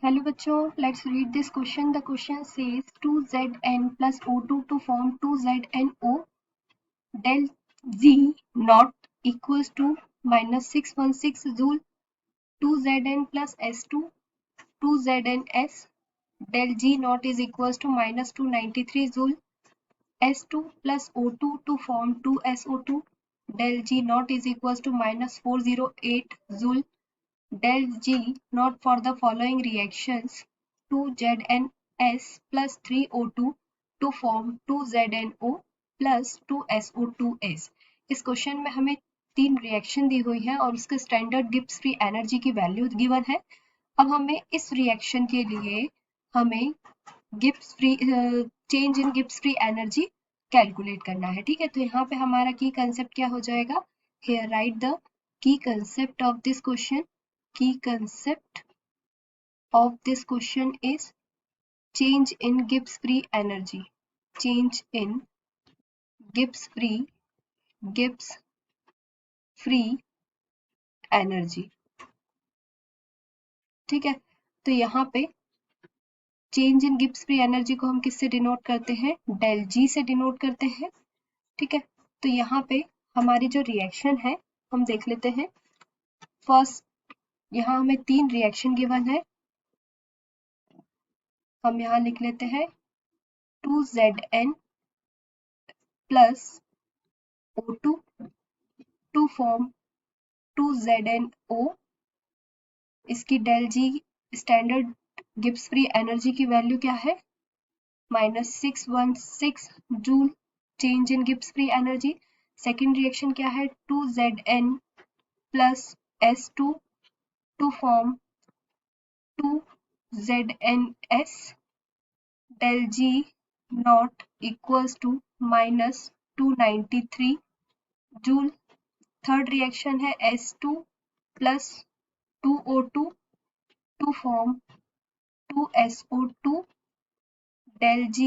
Hello bachcho, let's read this question. The question says 2Zn plus O2 to form 2ZnO del Z naught equals to minus 616 joule. 2Zn plus S2 2ZnS del G naught is equals to minus 293 joule. S2 plus O2 to form 2SO2 del G naught is equals to minus 408 joule. Del G naught for the following reactions 2ZnS plus 3O2 to form 2ZnO plus 2SO2S। इस question में हमें 3 reaction दी हुई है और उसके standard Gibbs free energy की value given है। अब हमें इस रिएक्शन के लिए हमें Gibbs free change in Gibbs free energy calculate करना है। ठीक है, तो यहाँ पे हमारा की कंसेप्ट क्या हो जाएगा, here right the key concept of this question. Key concept of this question is change in Gibbs free energy. Change in Gibbs free energy. ठीक है, तो यहाँ पे change in Gibbs free energy को हम किससे डिनोट करते हैं, डेल जी से डिनोट करते हैं। ठीक है, तो यहाँ पे हमारी जो रिएक्शन है हम देख लेते हैं। फर्स्ट यहाँ हमें 3 रिएक्शन गिवन है, हम यहाँ लिख लेते हैं 2Zn plus O2 to form 2ZnO। इसकी del G standard Gibbs free energy की वैल्यू क्या है, minus 616 joule change in Gibbs free energy. Second reaction क्या है 2Zn plus S2 to form 2ZnS del G not equals to minus 293 joule. Third reaction है S2 plus 2O2 to form 2SO2 del G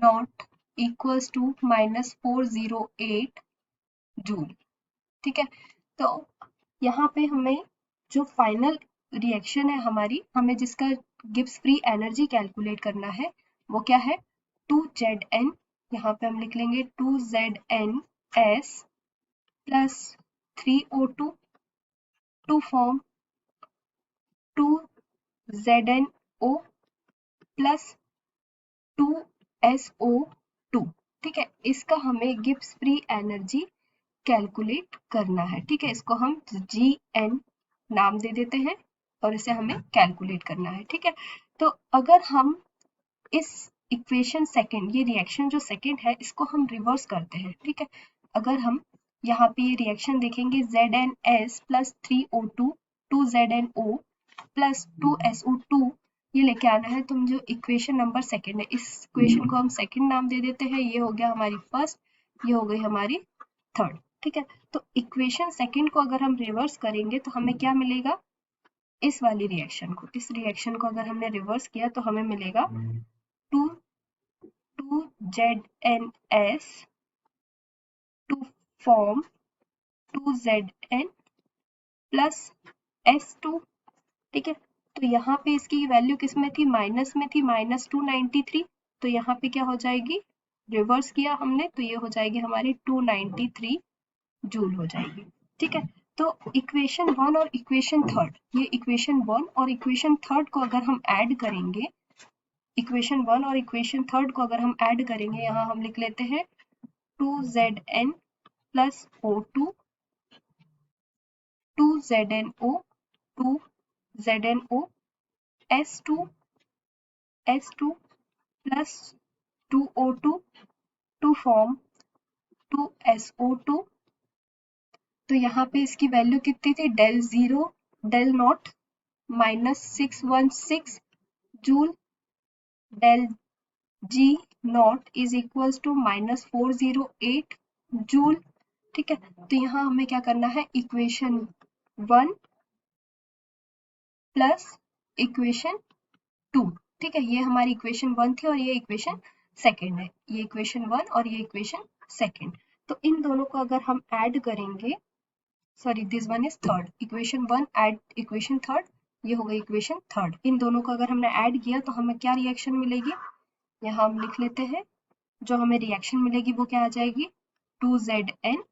naught equals to minus 408 joule. ठीक है, तो यहाँ पे हमें जो फाइनल रिएक्शन है हमारी, हमें जिसका गिब्स फ्री एनर्जी कैलकुलेट करना है वो क्या है 2Zn। यहाँ पे हम लिख लेंगे 2ZnS plus 3O2 to form 2ZnO plus 2SO2। ठीक है, इसका हमें गिब्स फ्री एनर्जी कैलकुलेट करना है। ठीक है, इसको हम Gn नाम दे देते हैं और इसे हमें कैलकुलेट करना है। ठीक है, तो अगर हम इस इक्वेशन सेकंड, ये रिएक्शन जो सेकंड है इसको हम रिवर्स करते हैं। ठीक है, अगर हम यहाँ पे ये रिएक्शन देखेंगे ZnS plus 3O2 2ZnO plus 2SO2 ये लेके आना है, तो जो इक्वेशन नंबर सेकंड है इस इक्वेशन को हम सेकंड नाम दे देते हैं। ये हो गया हमारी फर्स्ट, ये हो गई हमारी थर्ड। ठीक है, तो इक्वेशन सेकंड को अगर हम रिवर्स करेंगे तो हमें क्या मिलेगा, इस वाली रिएक्शन को, इस रिएक्शन को अगर हमने रिवर्स किया तो हमें मिलेगा 2ZnS to form 2Zn plus S2। ठीक है, तो यहाँ पे इसकी वैल्यू किस में थी, माइनस में थी, माइनस 293। तो यहाँ पे क्या हो जाएगी, रिवर्स किया हमने तो ये हो जाएगी हमारी 293 जूल हो जाएगी। ठीक है, तो इक्वेशन 1 और इक्वेशन थर्ड, ये इक्वेशन 1 और इक्वेशन थर्ड को अगर हम ऐड करेंगे, इक्वेशन 1 और इक्वेशन थर्ड को अगर हम ऐड करेंगे, यहाँ हम लिख लेते हैं 2Zn plus O2 2ZnO 2ZnO S2 plus 2O2 to form 2SO2। तो यहाँ पे इसकी वैल्यू कितनी थी, del zero del not minus 616 joule del G not is equals to minus 408 joule. ठीक है, तो यहाँ हमें क्या करना है, इक्वेशन 1 प्लस इक्वेशन 2। ठीक है, ये हमारी इक्वेशन 1 थी और ये इक्वेशन सेकंड है, ये इक्वेशन 1 और ये इक्वेशन सेकंड। तो इन दोनों को अगर हम ऐड करेंगे, sorry this one is third, equation 1 add equation third ये हो गई इक्वेशन थर्ड। इन दोनों को अगर हमने ऐड किया तो हमें क्या रिएक्शन मिलेगी, यहाँ हम लिख लेते हैं। जो हमें रिएक्शन मिलेगी वो क्या आ जाएगी, 2Zn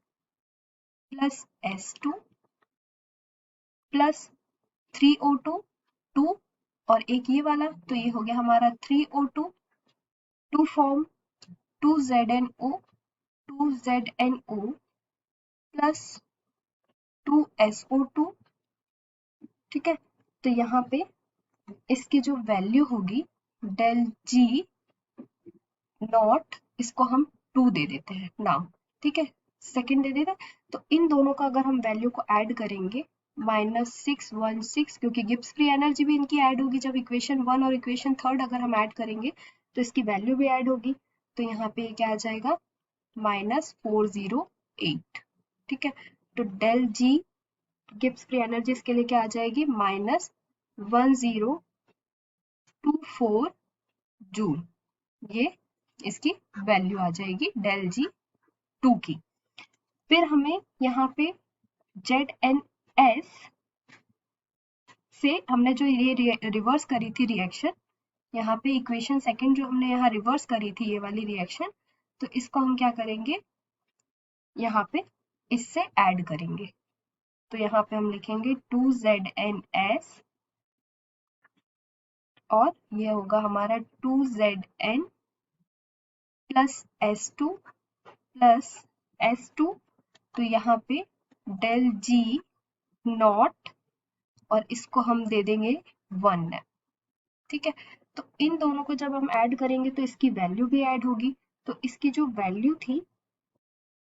plus S2 plus 3O2 2 और एक ये वाला, तो ये हो गया हमारा 3O2 to form 2ZnO 2ZnO plus 2SO2। ठीक है, तो यहाँ पे इसकी जो वैल्यू होगी डेल जी नॉट, इसको हम 2 दे देते हैं नाम। ठीक है, सेकंड दे देते हैं। तो इन दोनों का अगर हम वैल्यू को ऐड करेंगे -616, क्योंकि गिब्स फ्री एनर्जी भी इनकी ऐड होगी जब इक्वेशन 1 और इक्वेशन थर्ड अगर हम ऐड करेंगे तो इसकी वैल्यू भी ऐड होगी। तो यहाँ पे क्या आ जाएगा -408। ठीक है, तो डेल जी गिब्स फ्री एनर्जी इसके लिए क्या आ जाएगी -1024 जूल। ये इसकी वैल्यू आ जाएगी डेल जी 2 की। फिर हमें यहाँ पे ZnS से हमने जो ये रिवर्स करी थी रिएक्शन, यहाँ पे इक्वेशन सेकंड जो हमने यहाँ रिवर्स करी थी ये वाली रिएक्शन, तो इसको हम क्या करेंगे, यहाँ पे इससे ऐड करेंगे। तो यहाँ पे हम लिखेंगे 2ZnS और ये होगा हमारा 2Zn plus S2 plus S2, तो यहाँ पे डेल जी नॉट और इसको हम दे देंगे 1। ठीक है, तो इन दोनों को जब हम ऐड करेंगे तो इसकी वैल्यू भी ऐड होगी। तो इसकी जो वैल्यू थी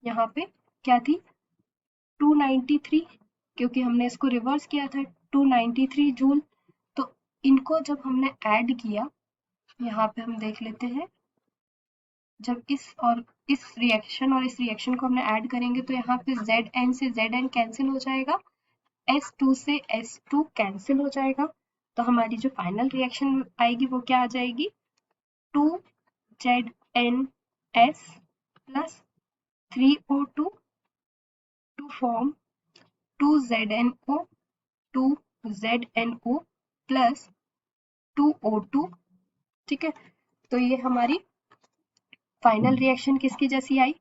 यहाँ पे क्या थी 293, क्योंकि हमने इसको रिवर्स किया था 293 जूल। तो इनको जब हमने ऐड किया, यहाँ पे हम देख लेते हैं, जब इस रिएक्शन को हमने ऐड करेंगे तो यहाँ पे Zn से Zn कैंसिल हो जाएगा, S2 से S2 कैंसिल हो जाएगा। तो हमारी जो फाइनल रिएक्शन आएगी वो क्या आ जाएगी 2ZnS plus 3O2 to form 2ZnO 2ZnO plus 2O2। ठीक है, तो ये हमारी फाइनल रिएक्शन किसकी जैसी आई,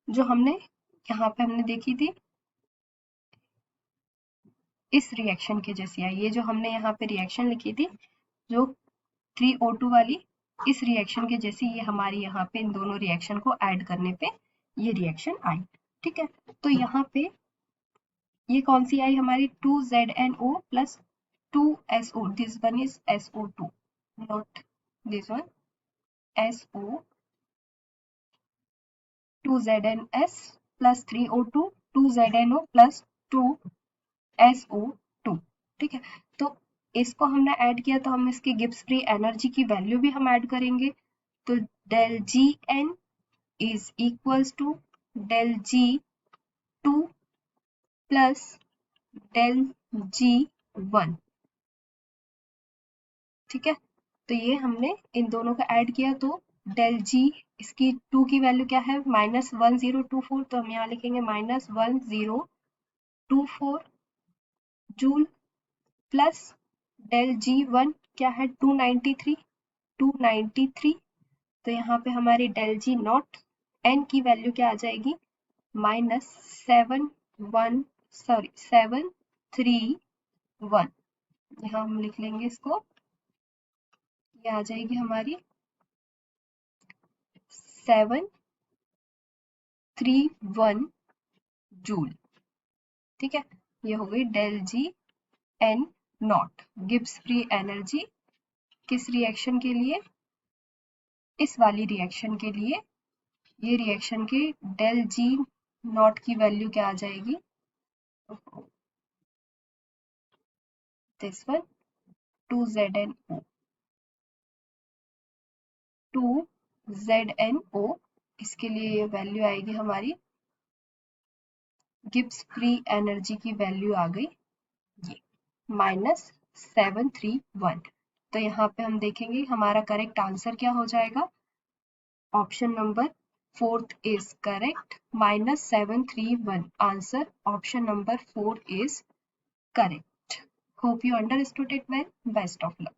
जो हमने यहाँ पे हमने देखी थी इस रिएक्शन के जैसी आई। ये जो हमने यहाँ पे रिएक्शन लिखी थी जो 3O2 वाली, इस रिएक्शन के जैसी ये हमारी यहाँ पे इन दोनों रिएक्शन को ऐड करने पे ये रिएक्शन आई। ठीक है, तो यहाँ पे ये कौन सी आई हमारी 2ZnO plus 2SO, this one is SO2 not this one, SO 2ZnS plus 3O2 2ZnO plus 2SO2। ठीक है, तो इसको हमने ऐड किया तो हम इसकी गिब्स फ्री एनर्जी की वैल्यू भी हम ऐड करेंगे। तो del G N is equals to del G 2 plus del G 1। ठीक है, तो ये हमने इन दोनों का ऐड किया तो डेल जी, इसकी 2 की वैल्यू क्या है -1024, तो हम यहाँ लिखेंगे -1024 जूल प्लस डेल जी 1 क्या है 293, तो यहाँ पे हमारी डेल जी नॉट एन की वैल्यू क्या आ जाएगी -731, यहाँ हम लिख लेंगे इसको, ये आ जाएगी हमारी 731 जूल। ठीक है, ये हो गई del G N not Gibbs free energy किस रिएक्शन के लिए, इस वाली रिएक्शन के लिए। ये रिएक्शन की डेल जी नॉट की वैल्यू क्या आ जाएगी, दिस वन 2ZnO, इसके लिए ये वैल्यू आएगी हमारी, गिब्स फ्री एनर्जी की वैल्यू आ गई ये -731। तो यहाँ पे हम देखेंगे हमारा करेक्ट आंसर क्या हो जाएगा, option number 4 is correct, -731 answer option number 4 is correct. Hope you understood it well. Best of luck.